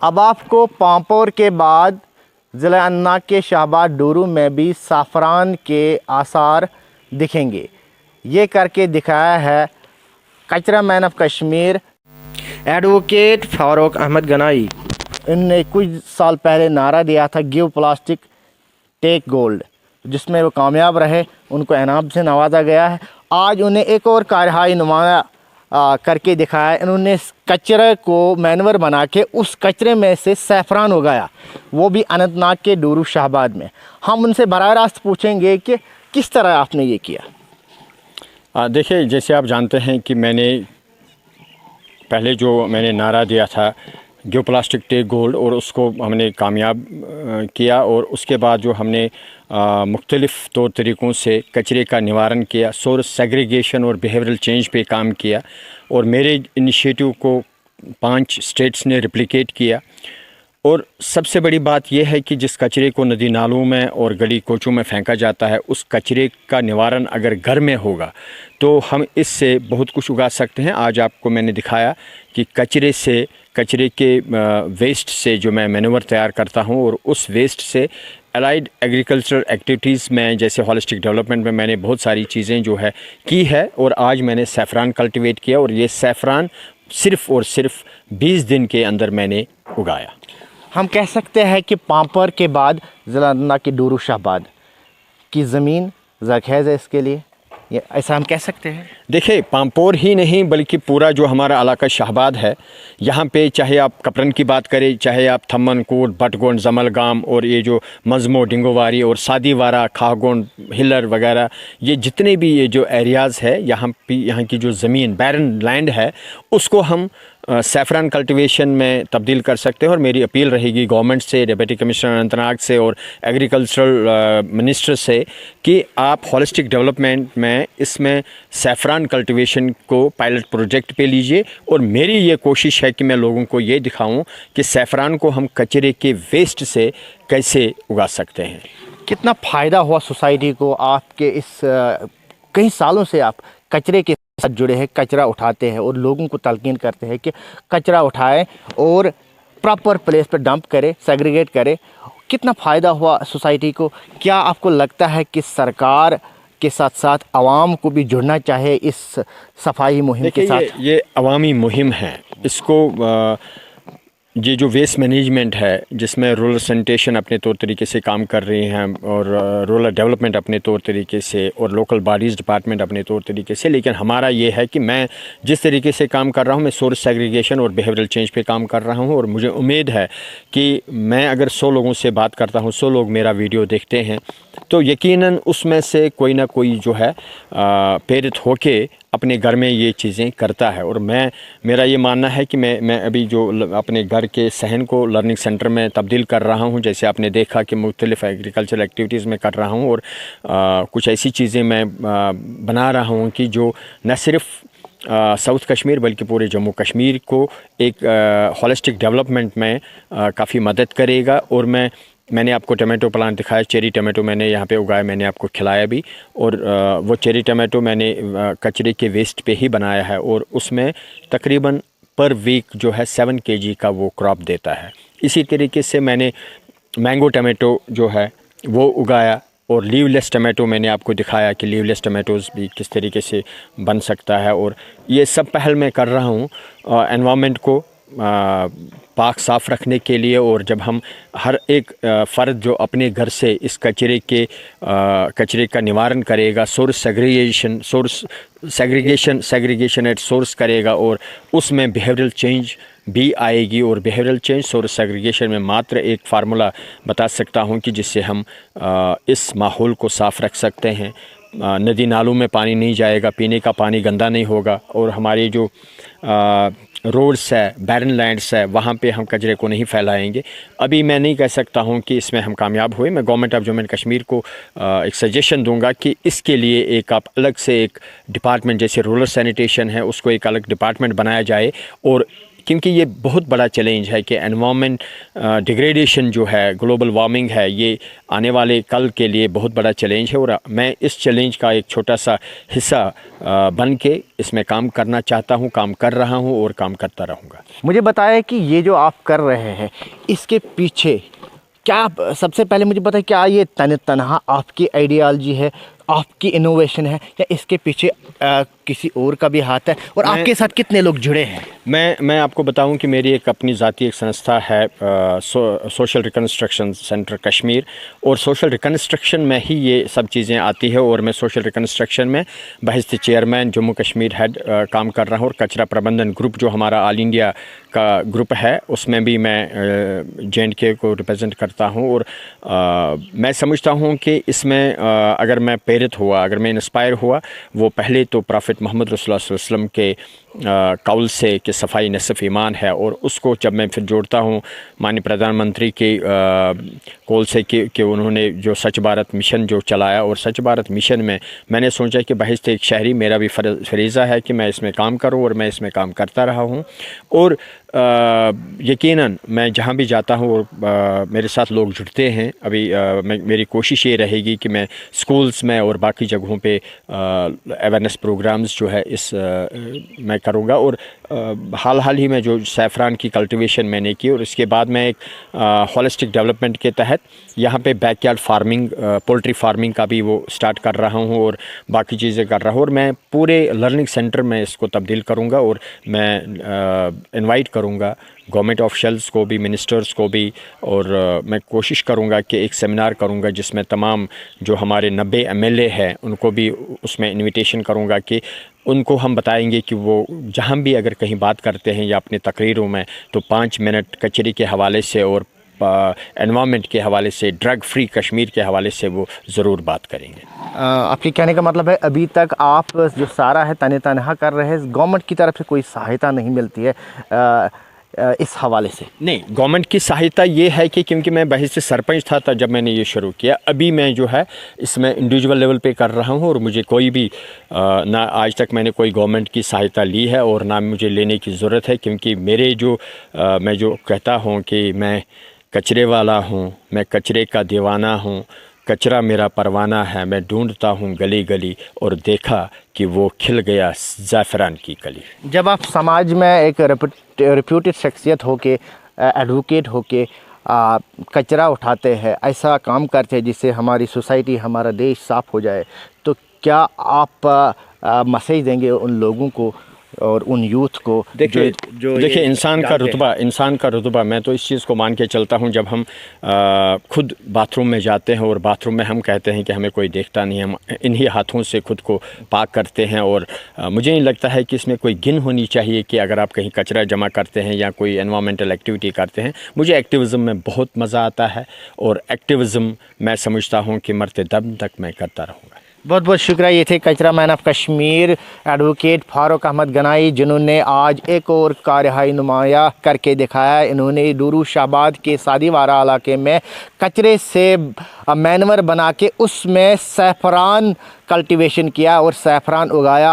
अब आपको पांपोर के बाद ज़िला अनंतनाग के शाहबाद डूरू में भी साफ़रान के आसार दिखेंगे। ये करके दिखाया है कचरा man of Kashmir advocate Farooq Ahmad Ganai. इनने कुछ साल पहले नारा दिया था गिव प्लास्टिक टेक गोल्ड, जिसमें वो कामयाब रहे, उनको इनाम से नवाजा गया है। आज उन्हें एक और कार्यवाही नुमाया करके दिखाया। इन्होंने कचरे को मैनवर बना के उस कचरे में से सैफरान उगाया, वो भी अनंतनाग के डूरू शाहबाद में। हम उनसे बराह रास्त पूछेंगे कि किस तरह आपने ये किया। देखिए, जैसे आप जानते हैं कि मैंने नारा दिया था गिव प्लास्टिक टेक गोल्ड, और उसको हमने कामयाब किया। और उसके बाद जो हमने मुख्तलिफ़ तौर तरीक़ों से कचरे का निवारण किया, सोर्स सेग्रीगेशन और बिहेवियरल चेंज पे काम किया, और मेरे इनिशिएटिव को 5 स्टेट्स ने रिप्लिकेट किया। और सबसे बड़ी बात यह है कि जिस कचरे को नदी नालों में और गली कोचों में फेंका जाता है, उस कचरे का निवारण अगर घर में होगा तो हम इससे बहुत कुछ उगा सकते हैं। आज आपको मैंने दिखाया कि कचरे के वेस्ट से जो मैं मैन्योर तैयार करता हूं, और उस वेस्ट से अलाइड एग्रीकल्चरल एक्टिविटीज़ में, जैसे होलिस्टिक डेवलपमेंट में मैंने बहुत सारी चीज़ें जो है की है। और आज मैंने सैफ़रान कल्टिवेट किया, और ये सैफ़रान सिर्फ़ और सिर्फ 20 दिन के अंदर मैंने उगाया। हम कह सकते हैं कि पांपोर के बाद ज़िला अनंतनाग के डूरू शाहबाद की ज़मीन ज़रख़ेज़ है इसके लिए, ऐसा हम कह सकते हैं। देखिए, पांपोर ही नहीं बल्कि पूरा जो हमारा इलाका शाहबाद है, यहाँ पे चाहे आप कपरन की बात करें, चाहे आप थम्मन कोट, भटगोंड, जमलगाम, और ये जो मजमो, डिंगोवारी और सादीवारा, खागोंड, हिलर वगैरह, ये जितने भी ये जो एरियाज़ है, यहाँ की जो ज़मीन बैरन लैंड है, उसको हम सैफ़रान कल्टीवेशन में तब्दील कर सकते हैं। और मेरी अपील रहेगी गवर्नमेंट से, डिप्टी कमिश्नर अनंतनाग से और एग्रीकल्चरल मिनिस्टर से कि आप होलिस्टिक डेवलपमेंट में इसमें सैफ़रान कल्टीवेशन को पायलट प्रोजेक्ट पे लीजिए। और मेरी ये कोशिश है कि मैं लोगों को ये दिखाऊं कि सैफ़रान को हम कचरे के वेस्ट से कैसे उगा सकते हैं। कितना फ़ायदा हुआ सोसाइटी को आपके इस कई सालों से आप कचरे के साथ जुड़े हैं, कचरा उठाते हैं और लोगों को तलकीन करते हैं कि कचरा उठाएं और प्रॉपर प्लेस पर डंप करें, सेग्रीगेट करें। कितना फ़ायदा हुआ सोसाइटी को? क्या आपको लगता है कि सरकार के साथ साथ आवाम को भी जुड़ना चाहिए इस सफाई मुहिम के साथ? ये अवामी मुहिम है। इसको ये जो वेस्ट मैनेजमेंट है, जिसमें रूरल सैनिटेशन अपने तौर तरीके से काम कर रही हैं, और रूरल डेवलपमेंट अपने तौर तरीके से, और लोकल बॉडीज़ डिपार्टमेंट अपने तौर तरीके से, लेकिन हमारा ये है कि मैं जिस तरीके से काम कर रहा हूँ, मैं सोर्स सेग्रीगेशन और बिहेवियरल चेंज पे काम कर रहा हूँ। और मुझे उम्मीद है कि मैं अगर 100 लोगों से बात करता हूँ, 100 लोग मेरा वीडियो देखते हैं, तो यकीनन उसमें से कोई ना कोई जो है प्रेरित होके अपने घर में ये चीज़ें करता है। और मेरा ये मानना है कि मैं अभी जो अपने घर के सहन को लर्निंग सेंटर में तब्दील कर रहा हूँ, जैसे आपने देखा कि मुख्तलिफ़ एग्रीकल्चरल एक्टिविटीज़ में कर रहा हूँ, और कुछ ऐसी चीज़ें मैं बना रहा हूँ कि जो न सिर्फ़ साउथ कश्मीर बल्कि पूरे जम्मू कश्मीर को एक होलिस्टिक डेवलपमेंट में काफ़ी मदद करेगा। और मैंने आपको टमाटो प्लांट दिखाया, चेरी टमाटो मैंने यहाँ पे उगाया, मैंने आपको खिलाया भी। और वो चेरी टमाटो मैंने कचरे के वेस्ट पे ही बनाया है, और उसमें तकरीबन पर वीक जो है 7 kg का वो क्रॉप देता है। इसी तरीके से मैंने मैंगो टमाटो जो है वो उगाया, और लीवलेस टमाटो मैंने आपको दिखाया कि लीवलेस टमाटोज़ भी किस तरीके से बन सकता है। और ये सब पहल मैं कर रहा हूँ एनवायरनमेंट को पाक साफ़ रखने के लिए। और जब हम हर एक फ़र्द जो अपने घर से इस कचरे का निवारण करेगा, सेग्रीगेशन एट सोर्स करेगा, और उसमें बिहेवियरल चेंज भी आएगी। और बिहेवियरल चेंज सोर्स सेग्रीगेशन में मात्र एक फार्मूला बता सकता हूं कि जिससे हम इस माहौल को साफ़ रख सकते हैं। नदी नालों में पानी नहीं जाएगा, पीने का पानी गंदा नहीं होगा, और हमारी जो रोड्स है, बैरन लैंड्स है, वहाँ पे हम कचरे को नहीं फैलाएंगे। अभी मैं नहीं कह सकता हूँ कि इसमें हम कामयाब हुए। मैं government of Jammu and Kashmir को एक सजेशन दूंगा कि इसके लिए एक आप अलग से एक डिपार्टमेंट, जैसे रूरल सैनिटेशन है, उसको एक अलग डिपार्टमेंट बनाया जाए, और क्योंकि ये बहुत बड़ा चैलेंज है कि एनवायरनमेंट डिग्रेडेशन जो है, ग्लोबल वार्मिंग है, ये आने वाले कल के लिए बहुत बड़ा चैलेंज है। और मैं इस चैलेंज का एक छोटा सा हिस्सा बन के इसमें काम करना चाहता हूँ, काम कर रहा हूँ और काम करता रहूँगा। मुझे बताया कि ये जो आप कर रहे हैं इसके पीछे क्या, सबसे पहले मुझे बताएं, क्या ये तनहा आपकी आइडियालॉजी है, आपकी इनोवेशन है, या इसके पीछे किसी और का भी हाथ है, और आपके साथ कितने लोग जुड़े हैं? मैं आपको बताऊं कि मेरी एक अपनी ज़ाती एक संस्था है, सोशल रिकन्स्ट्रक्शन सेंटर कश्मीर, और सोशल रिकन्स्ट्रक्शन में ही ये सब चीज़ें आती है। और मैं सोशल रिकन्स्ट्रक्शन में बहिस्ते चेयरमैन जम्मू कश्मीर हेड काम कर रहा हूँ, और कचरा प्रबंधन ग्रुप जो हमारा ऑल इंडिया का ग्रुप है उसमें भी मैं J&K को रिप्रेजेंट करता हूँ। और मैं समझता हूँ कि इसमें अगर मैं प्रेरित हुआ, अगर मैं इंस्पायर हुआ, वो पहले तो प्रॉफिट मोहम्मद रसूलुल्लाह सल्लल्लाहु अलैहि वसल्लम के कौल से कि सफ़ाई नसफ़ ईमान है, और उसको जब मैं फिर जोड़ता हूँ माननीय प्रधानमंत्री के कौल से कि उन्होंने जो स्वच्छ भारत मिशन जो चलाया, और स्वच्छ भारत मिशन में मैंने सोचा कि बहिस्ते एक शहरी मेरा भी फरीज़ा है कि मैं इसमें काम करूँ, और मैं इसमें काम करता रहा हूँ। और यकीनन मैं जहाँ भी जाता हूँ और मेरे साथ लोग जुड़ते हैं। अभी मेरी कोशिश ये रहेगी कि मैं स्कूल्स में और बाकी जगहों पे अवेयरनेस प्रोग्राम्स जो है इस मैं करूँगा। और हाल ही में जो सैफ़रान की कल्टीवेशन मैंने की, और इसके बाद मैं एक होलिस्टिक डेवलपमेंट के तहत यहाँ पे बैकयार्ड फार्मिंग, पोल्ट्री फार्मिंग का भी वो स्टार्ट कर रहा हूँ, और बाकी चीज़ें कर रहा हूँ। और मैं पूरे लर्निंग सेंटर में इसको तब्दील करूँगा, और मैं इनवाइट करूँगा गवर्नमेंट ऑफिशियल्स को भी, मिनिस्टर्स को भी, और मैं कोशिश करूँगा कि एक सेमिनार करूँगा जिसमें तमाम जो हमारे 90 MLA हैं उनको भी उसमें इनविटेशन करूँगा कि उनको हम बताएंगे कि वो जहाँ भी अगर कहीं बात करते हैं या अपने तकरीरों में, तो 5 मिनट कचरे के हवाले से और एनवायरनमेंट के हवाले से, ड्रग फ्री कश्मीर के हवाले से वो ज़रूर बात करेंगे। आपके कहने का मतलब है अभी तक आप जो सारा है तनहा कर रहे हैं, गवर्नमेंट की तरफ से कोई सहायता नहीं मिलती है इस हवाले से? नहीं, गवर्नमेंट की सहायता ये है कि क्योंकि मैं बहिस्ते सरपंच था जब मैंने ये शुरू किया, अभी मैं जो है इसमें इंडिविजुअल लेवल पे कर रहा हूँ, और मुझे कोई भी ना आज तक मैंने कोई गवर्नमेंट की सहायता ली है और ना मुझे लेने की ज़रूरत है। क्योंकि मेरे जो मैं जो कहता हूँ कि मैं कचरे वाला हूँ, मैं कचरे का दीवाना हूँ, कचरा मेरा परवाना है, मैं ढूंढता हूँ गली गली और देखा कि वो खिल गया ज़ाफ़रान की कली। जब आप समाज में एक रेप्यूटेड शख्सियत होके, एडवोकेट होके कचरा उठाते हैं, ऐसा काम करते हैं जिससे हमारी सोसाइटी, हमारा देश साफ़ हो जाए, तो क्या आप मैसेज देंगे उन लोगों को और उन यूथ को? देखिए इंसान का रुतबा मैं तो इस चीज़ को मान के चलता हूँ, जब हम खुद बाथरूम में जाते हैं और बाथरूम में हम कहते हैं कि हमें कोई देखता नहीं, हम इन्हीं हाथों से खुद को पाक करते हैं। और मुझे नहीं लगता है कि इसमें कोई गिन होनी चाहिए कि अगर आप कहीं कचरा जमा करते हैं या कोई एनवायरमेंटल एक्टिविटी करते हैं। मुझे एक्टिविज़म में बहुत मज़ा आता है, और एक्टिविज़म मैं समझता हूँ कि मरते दम तक मैं करता रहूँगा। बहुत बहुत शुक्रिया। ये थे कचरा man of Kashmir advocate Farooq Ahmad Ganai, जिन्होंने आज एक और कार्यवाही नुमाया करके दिखाया। इन्होंने डूरू शाहबाद के सादीवारा इलाके में कचरे से मैनवर बना के उसमें सैफ़रान कल्टीवेशन किया और सैफ़रान उगाया।